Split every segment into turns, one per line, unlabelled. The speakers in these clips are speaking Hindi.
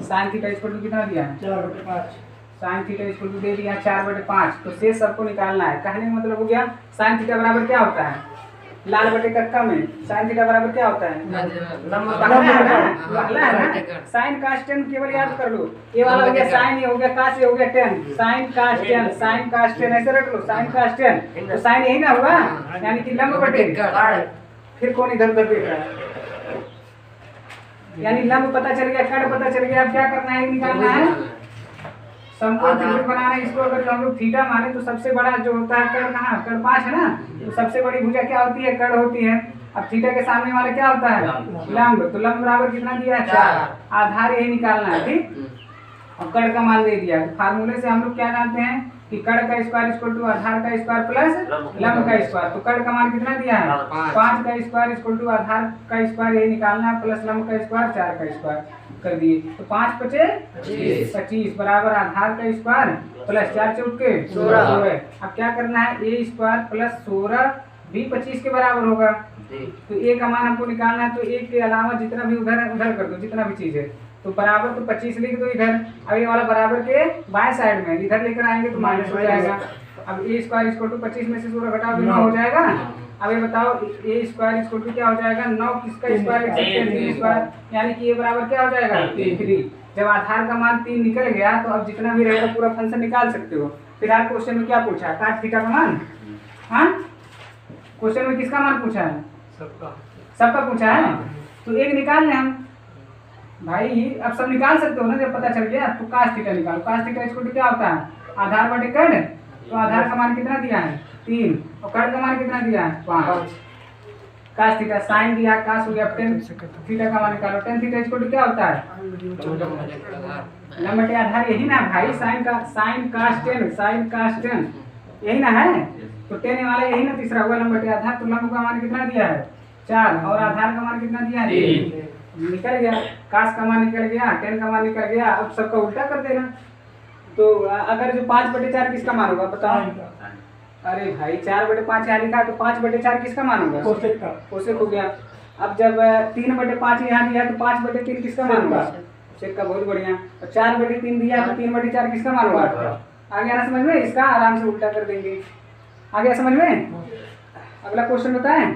साइन थीटा इक्वल टू कितना दिया है
4/5।
साइन थीटा इक्वल टू दे दिया 4/5। तो शेष सबको निकालना है। कहने का मतलब हो गया साइन थीटा बराबर क्या होता है लाल बटे कक्का में साइन थीटा बराबर क्या होता है पहला है ना। साइन कास टेन केवल याद कर लो। ये वाला हो गया साइन, ये हो गया कास, ये हो गया टेन। साइन कास टेन, साइन कास टेन ऐसे रख लो। साइन कास टेन तो साइन यही ना हुआ, यानी कि लंब बटे फिर कौन इधर उधर देख रहा है, यानी लंब पता चल गया, कड़ पता चल गया। अब क्या करना है, निकालना है समकोण त्रिभुज बनाना है। इसको अगर हम लोग थीटा माने तो सबसे बड़ा जो होता है कड़ कहाँ, कड़ 5 है ना। तो सबसे बड़ी भुजा क्या होती है, कड़ होती है। अब थीटा के सामने वाला क्या होता है लंब। तो लंब बराबर कितना दिया है 4। आधार यही निकालना है, ठीक। और कड़ का मान दे दिया। तो फार्मूले से हम लोग क्या जानते हैं कि कड़ का स्क्वायर इक्वल टू आधार का स्क्वायर प्लस लंब का स्क्वायर। तो कड़ का मान कितना दिया है 5 का स्क्वायर इक्वल टू आधार का स्क्वायर यही निकालना है प्लस लंब का स्क्वायर 4 का स्क्वायर कर दिए। तो 5 × 5 = 25 बराबर आधार का स्क्वायर प्लस 4 × 4 = 16। अब क्या करना है a स्क्वायर प्लस 16 भी 25 के बराबर होगा। तो a का मान हमको निकालना है। तो a के अलावा जितना भी उधर उधर कर दो, जितना भी चीज है। तो बराबर तो 25 लिख दो इधर। अब ये वाला बराबर के बाएं साइड में इधर लेकर आएंगे तो माइनस हो जाएगा। अब a स्क्वायर इक्वल टू 25 में से 16 घटाओ तो 9 हो जाएगा। अब ये बताओ a स्क्वायर इक्वल टू क्या हो जाएगा 9 किसका स्क्वायर 3 स्क्वायर, यानी कि ये बराबर क्या हो जाएगा 3। जब आधार का मान 3 निकल गया तो अब जितना भी रहेगा पूरा फंक्शन निकाल सकते हो। फिलहाल क्वेश्चन में क्या पूछा है, काट थीटा का मान। हाँ क्वेश्चन में किसका मान पूछा है, सबका पूछा है। तो एक निकाल लें हम भाई। अब सब निकाल सकते हो ना जब पता चल गया। तो कास थीटा निकालो। कास थीटा इक्वल टू क्या होता है आधार बटे कड़। तो आधार का मान कितना दिया है 3 और कड़ का मान कितना दिया है 5। कास थीटा साइन दिया, कास हो गया 10 थीटा का मान निकालो। 10 थीटा इक्वल टू क्या होता है लंब बटे आधार यही ना भाई। साइन कास 10 साइन कास 10 यही ना है। तो 10 वाला यही ना तीसरा हुआ लंब बटे आधार। तो लंब का मान कितना दिया है 4 और आधार का मान कितना दिया है 3। निकल गया, कास का मान निकल गया, 10 का मान निकल गया। अब सबका उल्टा कर देना। तो अगर जो 5/4 किसका मान होगा बताओ। अरे भाई 4/5 यहाँ लिखा है तो 5/4 किसका मान होगा कोसेक हो गया। अब जब 3/5 यहाँ दिया तो 5/3 किसका मान होगा सेक का। बहुत बढ़िया। और 4/3 दिया तो 3/4 किसका मान होगा। आ गया ना समझ में। इसका आराम से उल्टा कर देंगे। आ गया समझ में। अगला क्वेश्चन बताएं।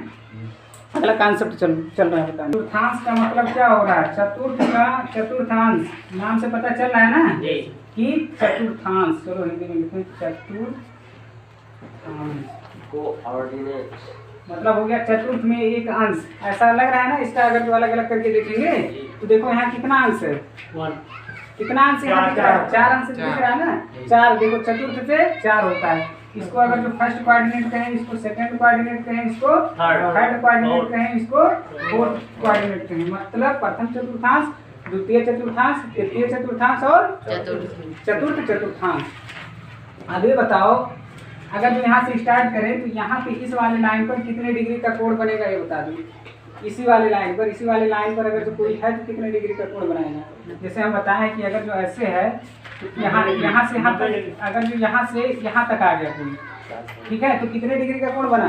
अगला कॉन्सेप्ट चल रहा है बताएं। चतुर्थांश का मतलब क्या हो रहा है, चतुर्थ का चतुर्थांश नाम से पता चल रहा है ना कि चतुर्थांश। चलो हिंदी में लिखें चतुर्थांश मतलब हो गया चतुर्थ में एक अंश। ऐसा लग रहा है ना। इसका अगर जो अलग अलग करके देखेंगे तो देखो यहाँ कितना अंश है, कितना अंश यहाँ दिख रहा है 4 अंश दिख रहा है ना। 4 देखो चतुर्थ से 4 होता है। इसको अगर जो फर्स्ट कोऑर्डिनेट कहें, इसको सेकंड कोऑर्डिनेट कहें, इसको थर्ड कोऑर्डिनेट कहें, इसको फोर्थ कोऑर्डिनेट कहें। मतलब प्रथम चतुर्थांश, द्वितीय चतुर्थांश, तृतीय चतुर्थांश और चतुर्थ चतुर्थांश। अब ये बताओ अगर जो यहाँ से स्टार्ट करें तो यहाँ पे इस वाले लाइन पर कितने डिग्री का कोण बनेगा ये बता दो। इसी वाले लाइन पर अगर जो कोई है तो कितने डिग्री का कोण बनाएगा। जैसे हम बताएं कि अगर जो ऐसे है तो यहाँ से यहाँ तक, अगर जो यहाँ से यहाँ तक आ गया कोई, ठीक है, तो कितने डिग्री का कोण बना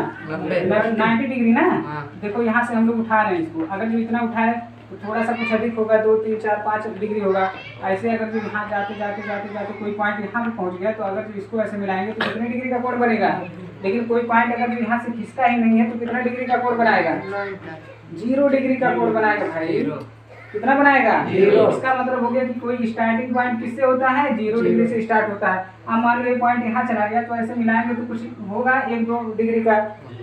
90 डिग्री ना। देखो यहाँ से हम लोग उठा रहे हैं इसको। अगर जो इतना उठाए तो थोड़ा सा कुछ अधिक होगा, 2 3 4 5 डिग्री होगा। ऐसे अगर जो यहाँ जाते कोई पॉइंट यहाँ पे पहुँच गया तो अगर जो इसको ऐसे मिलाएंगे तो कितने डिग्री का कोण बनेगा। लेकिन कोई पॉइंट अगर जो यहाँ से खिसका ही नहीं है तो कितना डिग्री का कोण बनाएगा 0 डिग्री का कोण बनाएगा भाई। कितना बनाएगा 0। इसका मतलब हो गया कि कोई स्टार्टिंग पॉइंट किससे होता है 0 डिग्री से स्टार्ट होता है। अब मान लो ये पॉइंट यहाँ चला गया तो ऐसे मिलाएंगे तो कुछ होगा 1-2 डिग्री का,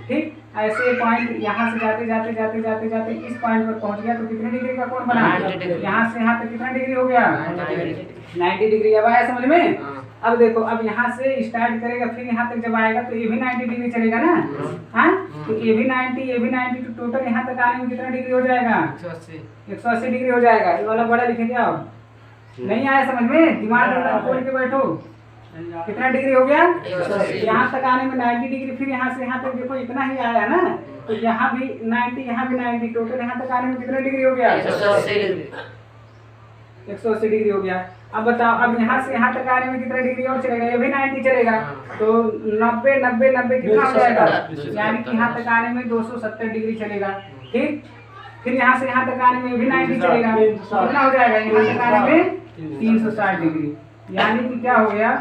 ठीक। ऐसे पॉइंट यहाँ से जाते इस पॉइंट पर पहुँच गया तो कितने डिग्री का कोण बना। यहाँ से यहाँ तक कितना डिग्री हो गया 90 डिग्री। अब आया समझ में। अब देखो अब यहाँ से स्टार्ट करेगा फिर यहाँ तक जब आएगा तो ये भी 90 डिग्री चलेगा ना। हाँ तो ये भी 90 तो टोटल यहाँ तक आने में कितना डिग्री हो जाएगा 180 डिग्री हो जाएगा। ये वाला बड़ा लिखेंगे। अब नहीं आया समझ में, दिमाग खोल के बैठो। कितना डिग्री हो गया यहाँ तक आने में 90 डिग्री। फिर यहाँ से यहाँ तक देखो इतना ही आया है ना। तो यहाँ भी 90 यहाँ भी 90 टोटल यहाँ तक आने में कितना डिग्री हो गया 180 डिग्री हो गया। अब बताओ अब यहाँ से यहाँ तक आने में कितना डिग्री और चलेगा, ये भी 90 चलेगा। तो 90 कितना हो जाएगा, यानी कि यहाँ तक आने में 270 डिग्री चलेगा। ठीक, फिर यहाँ से यहाँ तक आने में भी 90 चलेगा, कितना हो जाएगा यहाँ तक आने में 360 डिग्री। यानी कि क्या हो गया,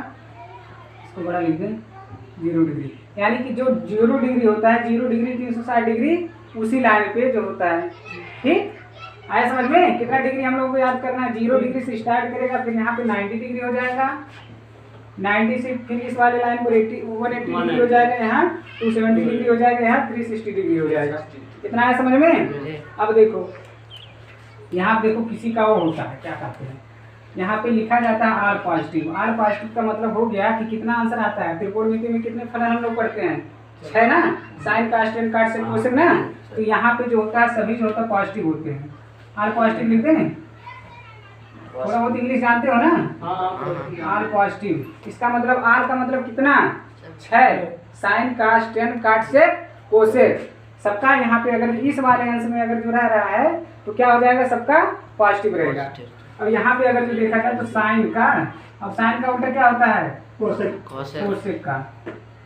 इसको बड़ा लिख दें 0 डिग्री। यानी कि जो 0 डिग्री होता है, 0 डिग्री 360 डिग्री उसी लाइन पे जो होता है। ठीक आया समझ में? कितना डिग्री हम लोग को याद करना है, 0 डिग्री से स्टार्ट करेगा, फिर यहाँ पे 90 डिग्री हो जाएगा, 90 से फिर इस वाले लाइन पर 180 डिग्री हो जाएगा, यहाँ 270 डिग्री हो जाएगा, यहाँ 360 डिग्री हो जाएगा। इतना आया समझ में? अब देखो यहाँ देखो किसी का वो होता है, क्या कहते हैं, यहाँ पे लिखा जाता है आर पॉजिटिव। आर पॉजिटिव का मतलब हो गया कि कितना आंसर आता है। त्रिकोणमिति में कितने फलन हम लोग पढ़ते हैं, 6 ना, साइन कास्ट टेन काट से कोसेक ना। तो यहाँ पे जो होता है सभी जो होता है पॉजिटिव होते हैं। आर पॉजिटिव लिखते हैं, थोड़ा बहुत इंग्लिश जानते हो ना। आर पॉजिटिव इसका मतलब, आर का मतलब कितना, 6, साइन कास्ट टेन काट से कोसेक सबका यहाँ पे अगर इस वाले अंश में अगर जो रह रहा है तो क्या हो जाएगा, सबका पॉजिटिव रहेगा। अब यहाँ पे अगर जो देखा जाए तो साइन का, अब साइन का उल्टा क्या होता है, कोसेक का।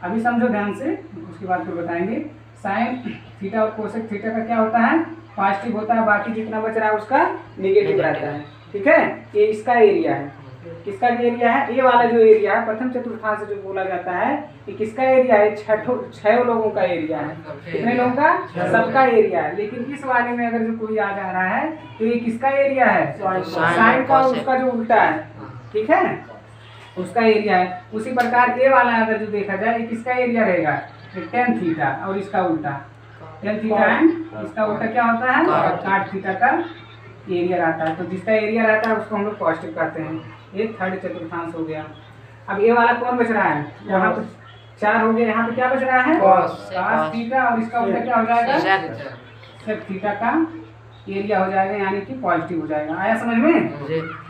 अभी समझो ध्यान से, उसके बाद फिर बताएंगे। साइन थीटा और कोसेक थीटा का क्या होता है, पॉजिटिव होता है, बाकी जितना बच रहा है उसका निगेटिव रहता है। ठीक है, ये इसका एरिया है। किसका एरिया है, ये वाला जो एरिया है प्रथम चतुर्थांश जो बोला जाता है, ये किसका एरिया है, 6 लोगों का एरिया है। कितने लोगों का, सबका एरिया है। लेकिन इस वाले में अगर जो कोई आ जा रहा है तो ये किसका एरिया है, साइन का, उसका जो उल्टा है। ठीक है, उसका एरिया है। उसी प्रकार ये वाला अगर जो देखा जाए, ये किसका एरिया रहेगा, टेन थीटा, और इसका उल्टा टेन थीटा एंड इसका उल्टा क्या होता है, काट थीटा का एरिया रहता है। तो जिसका एरिया रहता है उसको हम लोग पॉजिटिव कहते हैं। ये थर्ड चतुर्थांश हो गया। अब ये वाला कौन बच रहा है, यहाँ पे 4 हो गया, यहाँ पे क्या बच रहा है, cos थीटा, और इसका उल्टा क्या हो जाएगा, सेक थीटा का एरिया हो जाएगा, यानी कि पॉजिटिव हो जाएगा। आया समझ में?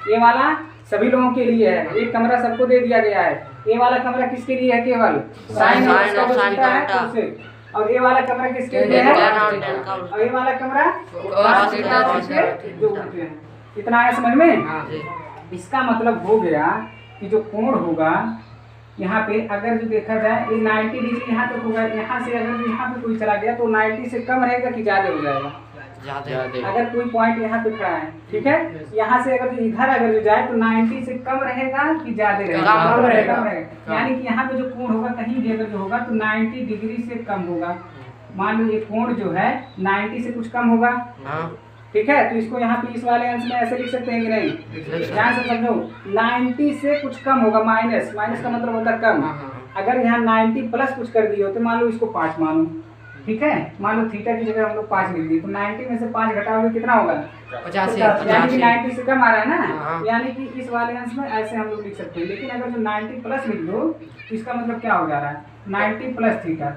ये वाला सभी लोगों के लिए है, एक कमरा सबको दे दिया गया है। ये वाला कमरा किसके लिए है, केवल साइन और और ये वाला कमरा किसके लिए है, और ये वाला कमरा cos थीटा जो उल्टे हैं। इतना आया समझ में? इसका मतलब हो गया कि जो कोण होगा यहाँ पे अगर जो देखा जाए, ये 90 डिग्री यहाँ तक होगा। यहाँ से अगर यहाँ पे कोई चला गया तो 90 से कम रहेगा कि ज़्यादा हो जाएगा, अगर कोई पॉइंट यहाँ पे खड़ा है। ठीक है, यहाँ से अगर जो इधर अगर जो जाए तो 90 से कम रहेगा कि ज़्यादा रहेगा, यानी कि यहाँ पे जो कोण होगा कहीं भी अगर जो होगा तो 90 डिग्री से कम होगा। मान लो ये कोण जो है 90 से कुछ कम होगा। ठीक है, तो इसको यहाँ पे इस वाले अंश में ऐसे लिख सकते हैं कि नहीं, ध्यान से समझो, 90 से कुछ कम होगा, माइनस का मतलब होता है कम। अगर यहाँ 90 प्लस कुछ कर दिए हो तो मान लो इसको 5 मानो। ठीक है, मान लो थीटा की जगह हम लोग 5 लिख दिए, तो 90 में से 5 घटाओगे कितना होगा, 85, यानी कि 90 से कम आ रहा है ना। यानी कि इस वाले अंश में ऐसे हम लोग लिख सकते हैं। लेकिन अगर जो 90 प्लस लिख दो तो इसका मतलब क्या हो जा रहा है, 90 प्लस थीटा।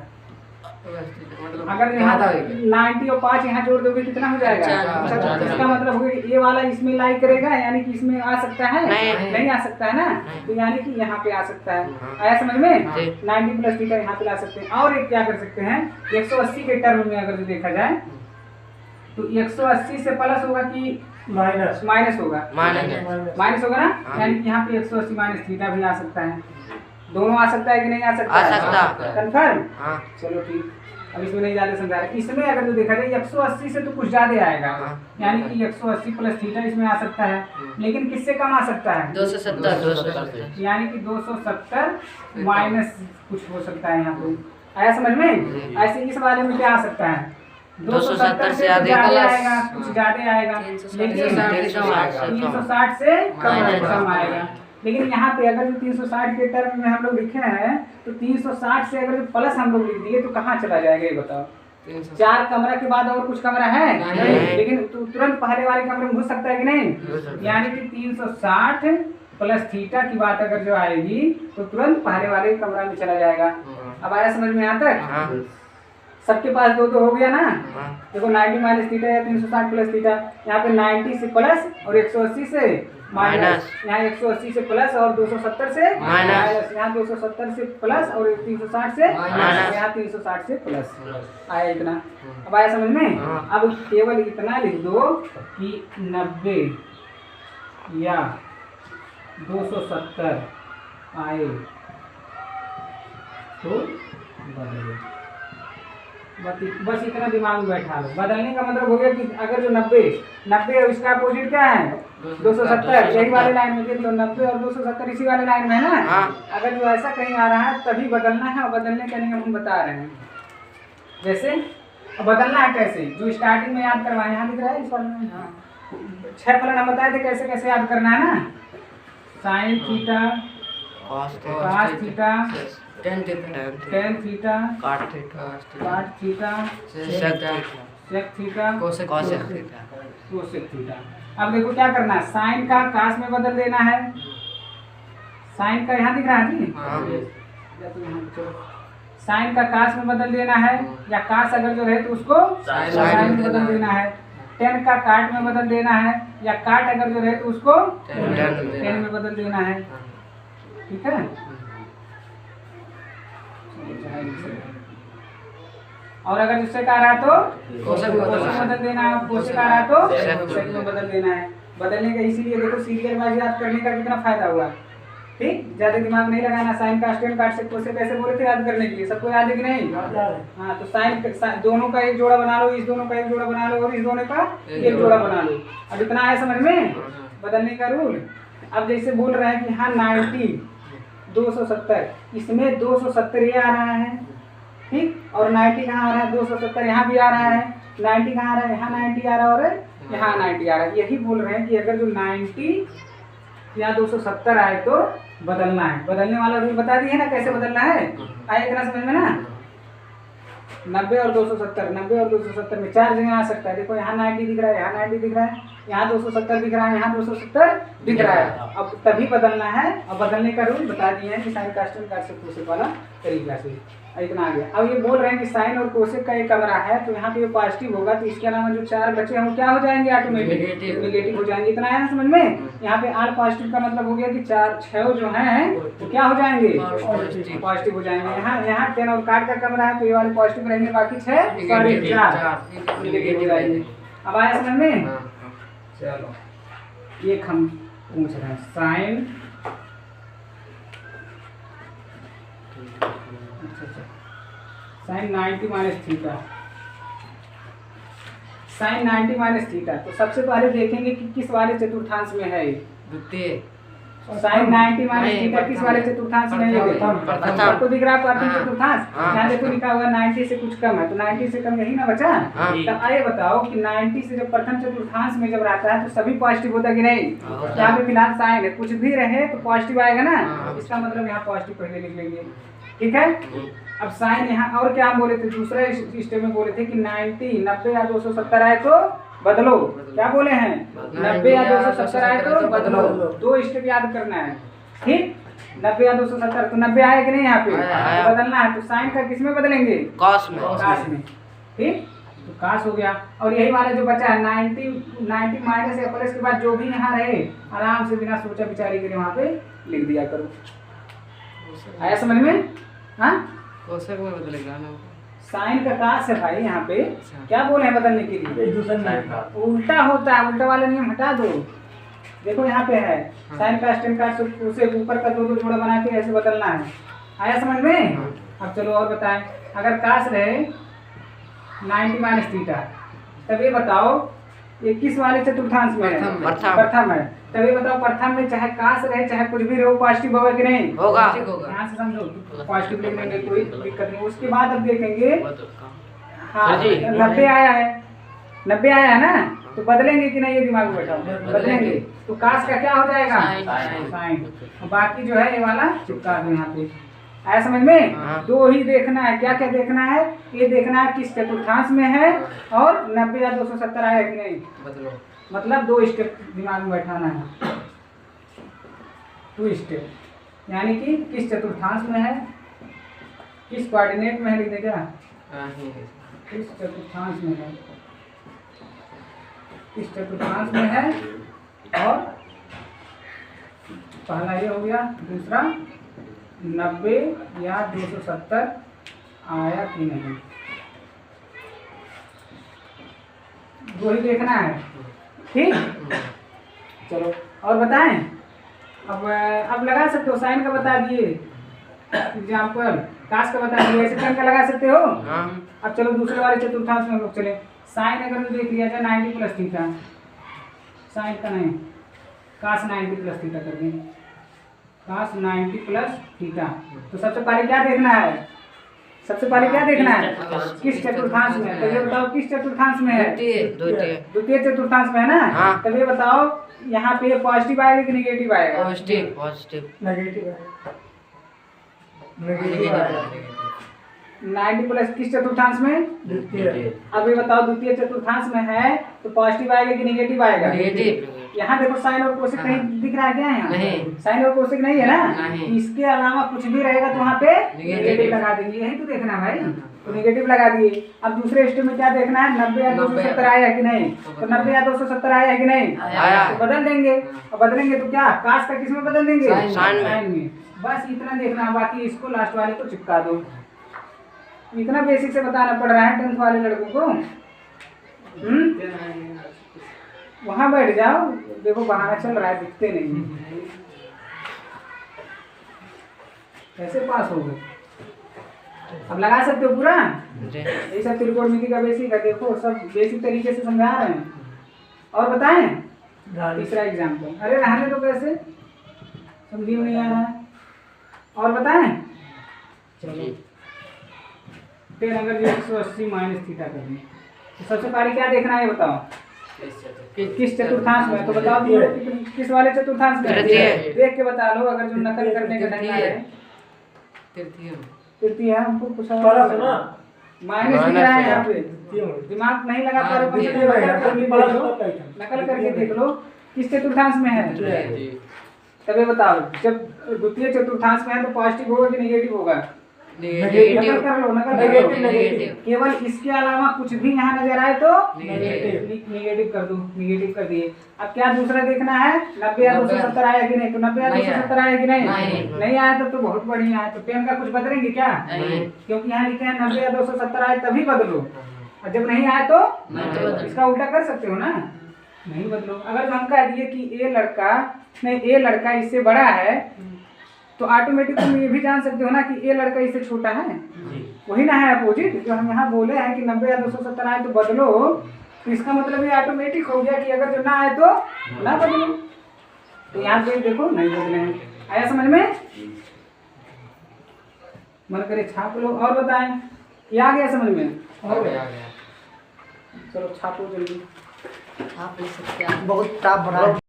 अगर यहाँ 90 और 5 यहाँ जोड़ दोगे कितना हो जाएगा, इसका मतलब हो गया ये वाला इसमें लाई करेगा, यानी कि इसमें आ सकता है, नहीं आ सकता है ना, तो यानी कि यहाँ पे आ सकता है। आया समझ में? 90 प्लस थीटा यहाँ पे ला सकते हैं। और एक क्या कर सकते हैं, 180 के टर्म में अगर जो देखा जाए तो 180 से प्लस होगा कि माइनस होगा, माइनस होगा ना, यानी कि यहाँ पे 180 माइनस थीटा भी आ सकता है। दोनों आ सकता है कि नहीं आ सकता, कंफर्म? चलो ठीक, अब इसमें नहीं ज़्यादा समझा रहे। इसमें अगर जो देखा जाए 180 से तो कुछ ज़्यादा आएगा, यानी कि 180 प्लस थीटा इसमें आ सकता है। लेकिन किससे कम आ सकता है, 270, यानी कि 270 माइनस कुछ हो सकता है यहाँ पे। आया समझ में? ऐसे इस वाले में क्या आ सकता है, 270 से ज़्यादा आएगा, कुछ ज़्यादा आएगा, लेकिन 360 से कम आएगा। लेकिन यहाँ पे अगर जो 360 के टर्म में हम लोग लिखे हैं तो 360 से अगर जो प्लस हम लोग लिख दिए तो कहाँ चला जाएगा ये बताओ, 4 कमरा के बाद और कुछ कमरा है नहीं। लेकिन तुरंत पहले वाले कमरे में घुस सकता है कि नहीं, यानी कि 360 प्लस थीटा की बात अगर जो आएगी तो तुरंत पहले वाले कमरा में चला जाएगा। अब आया समझ में? यहाँ तक सबके पास 2 हो गया ना। देखो 90 माइनस थीटा या 360 प्लस थीटा, यहाँ पे 90 से प्लस और 180 से माइनस, यहाँ 180 से प्लस और 270 से माइनस, यहाँ 270 से प्लस और 360 से माइनस, यहाँ 360 से प्लस। आया इतना? अब आया समझ में? अब केवल इतना लिख दो कि 90 या 270 आए तो बदले, बस इतना दिमाग में बैठा लो। बदलने का मतलब हो गया कि अगर जो 90 और इसका अपोजिट क्या है 270, यही वाले लाइन में देख लो 90 और 270 इसी वाले लाइन में है ना। अगर जो ऐसा कहीं आ रहा है तभी बदलना है, और बदलने का नियम हम बता रहे हैं। जैसे बदलना है कैसे, जो स्टार्टिंग में याद करवाए यहाँ दिख रहा है इस वाले में। 6 फलन हम बताए थे कैसे कैसे याद करना है ना। Sine theta, cos theta, tan theta, cot theta, sec theta, cosec theta. अब देखो क्या करना है, साइन का कास में बदल देना है। साइन का यहाँ दिख रहा है नहीं, साइन का कास में बदल देना है, या कास अगर जो रहे तो उसको साइन में बदल देना है। टेन का काट में बदल देना है, या काट अगर जो रहे तो उसको टेन में बदल देना है। ठीक है। और अगर जिससे आ रहा है तो कोसेक में बदल देना है, कोसेक आ रहा है तो सेक में बदल देना है। बदलने का इसीलिए देखो सीरियल वाइज याद करने का कितना फायदा हुआ। ठीक, ज्यादा दिमाग नहीं लगाना। साइन का टेन काट से कोसेक कैसे बोले थे याद करने के लिए, सबको याद है कि नहीं? हाँ, तो साइन दोनों का एक जोड़ा बना लो, इस दोनों का एक जोड़ा बना लो, और इस दोनों का एक जोड़ा बना लो। अब इतना है समझ में बदलने का रूल। अब जैसे बोल रहा है कि हाँ 90 270, इसमें 270 ये आ रहा है, ठीक, और 90 कहाँ आ रहा है 270 यहाँ भी आ रहा है, 90 कहाँ आ रहा है यहाँ 90 आ रहा है, और यहाँ 90 आ रहा है। यही बोल रहे हैं कि अगर जो 90 या 270 आए तो बदलना है। बदलने वाला रूल बता दिए ना कैसे बदलना है, आए इतना समझ में ना। 90 और 270, 90 और 270 में 4 जगह आ सकता है। देखो यहाँ 90 दिख रहा है, यहाँ 90 दिख रहा है, यहाँ 270 दिख रहा है, यहाँ 270 दिख रहा है। अब तभी बदलना है, और बदलने का रूल बता दिए हैं कि साइन कास्टन काट से कोसेक वाला तरीका से। इतना आ गया। अब ये बोल रहे हैं कि साइन और कोसेक का एक कमरा है, तो यहाँ पे पॉजिटिव होगा, तो इसके अलावा जो 4 बचे हैं वो क्या हो जाएंगे, ऑटोमेटिक नेगेटिव हो जाएंगे। इतना है ना समझ में। यहाँ पे आर पॉजिटिव का मतलब हो गया कि 6 जो हैं वो क्या हो जाएंगे, पॉजिटिव हो जाएंगे। यहाँ 10 और काट का कमरा है, तो ये वाले पॉजिटिव रहेंगे, बाकी 4 नेगेटिव हो जाएंगे। अब आया समझ में। चलो एक हम पूछ रहे हैं, sine sine 90 minus theta, sine 90 minus theta. तो सबसे पहले देखेंगे कि किस वाले चतुर्थांश में है ये। साइन 90 माइनस थीटा किस वाले चतुर्थांश में है? आपको दिख रहा है प्रथम चतुर्थांश। यहाँ देखो लिखा हुआ 90 से कुछ कम है, तो 90 से कम यही ना बचा। तब आइए बताओ कि 90 से जब प्रथम चतुर्थांश में जब रहता है तो सभी पॉजिटिव होता है कि नहीं? यहाँ पे फिलहाल साइन है, कुछ भी रहे तो पॉजिटिव आएगा ना, इसका मतलब यहाँ पॉजिटिव पहले लिख लेंगे। ठीक है। अब साइन यहाँ और क्या बोले थे, दूसरा स्टेप में बोले थे कि 90 या 270 आए तो बदलो। क्या बोले हैं? 90 या 270 आए तो बदलो। 2 स्टेप याद करना है। ठीक, 90 या 270, तो 90 आए कि नहीं यहाँ पे, तो बदलना है। तो साइन का किस में बदलेंगे? कॉस में। ठीक, तो कास हो गया। और यही वाला जो बचा है 90 माइनस या प्लस के बाद जो भी यहाँ रहे, आराम से बिना सोचा विचारी के वहाँ पे लिख दिया करो। आया समझ में? हाँ,
कोसेक में बदलेगा ना।
साइन का कास है भाई, यहाँ पे क्या बोले हैं बदलने के लिए? उल्टा होता है, उल्टा वाला नियम हटा दो। देखो यहाँ पे है साइन का टेन का उसे ऊपर का 2 जोड़ा बना के ऐसे बदलना है। आया समझ में? अब चलो और बताएं, अगर कास रहे 90 माइनस थीटा, तब ये बताओ ये किस वाले चतुर्थांश में है? प्रथम है। तब ये बताओ प्रथम में चाहे कास रहे चाहे कुछ भी रहे पॉजिटिव होगा कि नहीं? होगा। यहाँ से समझो, पॉजिटिव लिख लेंगे, कोई दिक्कत नहीं। उसके बाद अब देखेंगे, हाँ 90 आया है, 90 आया है ना, तो बदलेंगे कि नहीं, ये दिमाग में बैठाओ, बदलेंगे। तो कास का क्या हो जाएगा? साइन। बाकी जो है ये वाला चिपका दो यहाँ पे। आया समझ में? 2 ही देखना है। क्या क्या देखना है? ये देखना है किस चतुर्थांश में है, और 90 या 270 आया कि नहीं, बदलो। मतलब 2 स्टेप दिमाग में बैठाना है। 2 स्टेप, यानी कि किस चतुर्थांश में है, किस कोऑर्डिनेट में है, लिख दे क्या? किस चतुर्थांश में है, किस चतुर्थांश में है, और पहला ये हो गया। दूसरा 90 या 270 आया कि नहीं, 2 ही देखना है। ठीक, चलो और बताएं। अब लगा सकते हो, साइन का बता दिए एग्जाम्पल। काश का बता दिया, ऐसे ढंग का लगा सकते हो।
हाँ
अब चलो दूसरे वाले चतुर्थांश में हम लोग चले। साइन अगर तो देख लिया जाए 90 प्लस थीटा, साइन का नहीं, काश 90 प्लस थीटा कर दें, काश 90 प्लस थीटा। तो सबसे पहले क्या देखना है, सबसे पहले क्या देखना है, किस चतुर्थांश में। तो ये बताओ किस चतुर्थांश में है, द्वितीय चतुर्थांश में है ना।
हाँ।
तब ये बताओ यहाँ पे पॉजिटिव आएगा कि नेगेटिव आएगा।
पॉजिटिव पॉजिटिव
नेगेटिव
90 प्लस किस चतुर्थांश में,
द्वितीय।
अब ये बताओ द्वितीय चतुर्थांश में है तो पॉजिटिव आएगा कि नेगेटिव आएगा।
नेगेटिव।
यहाँ देखो साइन और कोसेक नहीं दिख रहा है क्या, यहाँ
नहीं।
साइन और कोसेक नहीं है ना।
नहीं।
इसके अलावा कुछ भी रहेगा तो वहाँ पे
नेगेटिव
नेगेटिव लगा देंगे, यही तो देखना है भाई। तो नेगेटिव लगा दिए। अब दूसरे स्टेप में क्या देखना है, 90 या 270 आया है कि नहीं। तो 90 या 270 आया है कि नहीं,
आया।
तो बदल देंगे। और बदलेंगे तो क्या, काश का किस में बदल देंगे,
साइन में।
साइन में। बस इतना देखना है, बाकी इसको लास्ट वाले को चिपका दो। इतना बेसिक से बताना पड़ रहा है 10th वाले लड़कों को। वहां बैठ जाओ, देखो बहाना चल रहा है, दिखते नहीं कैसे पास हो गए। अब लगा सकते हो पूरा, ये सब त्रिकोणमिति का बेसिक है। देखो सब बेसिक तरीके से समझा रहे हैं। और बताएं तीसरा एग्जाम्पल, अरे रहने दो, कैसे समझी नहीं आ रहा है। और बताएं चलो 10 अगर 180 माइनस थीटा करनी तो सबसे पहले क्या देखना है, ये बताओ किस चतुर्थांश में। तो बताओ किस वाले चतुर्थांश में, देख के बता लो। अगर जो नकल करने का ढंग है तृतीय है, हमको कुछ माइनस दिख रहा है यहाँ पे, दिमाग नहीं लगा पा रहे, नकल करके देख लो किस चतुर्थांश में है। तब बताओ जब द्वितीय चतुर्थांश में है तो पॉजिटिव होगा कि नेगेटिव होगा। नकल कर लो, नकल कर लो। केवल इसके अलावा कुछ भी यहाँ नजर आए तो नेगेटिव कर दो, नेगेटिव कर दिए। अब क्या दूसरा देखना है, 90 या 270 आया कि नहीं। तो 90 या 270 आया कि नहीं, नहीं आया तब तो बहुत बढ़िया है। तो पेन का कुछ बदलेंगे क्या, क्योंकि यहाँ लिखे हैं 90 या 270 आए तभी बदलो। और जब नहीं आया तो इसका उल्टा कर सकते हो ना, नहीं बदलो। अगर हम कह दिए कि ए लड़का इससे बड़ा है तो ऑटोमेटिक तुम ये भी जान सकते हो ना कि ए लड़का इससे छोटा है, वही ना है अपोजिट। जो हम यहाँ बोले हैं कि 90 या 270 आए तो बदलो, तो इसका मतलब ये ऑटोमेटिक हो गया कि अगर जो ना आए तो ना बदलो। तो यहाँ पे देखो नहीं बदले हैं। आया समझ में, मन करे छाप लो। और बताएं ये आ गया समझ में, हो गया। चलो छापो जल्दी,
बहुत टफ रहा।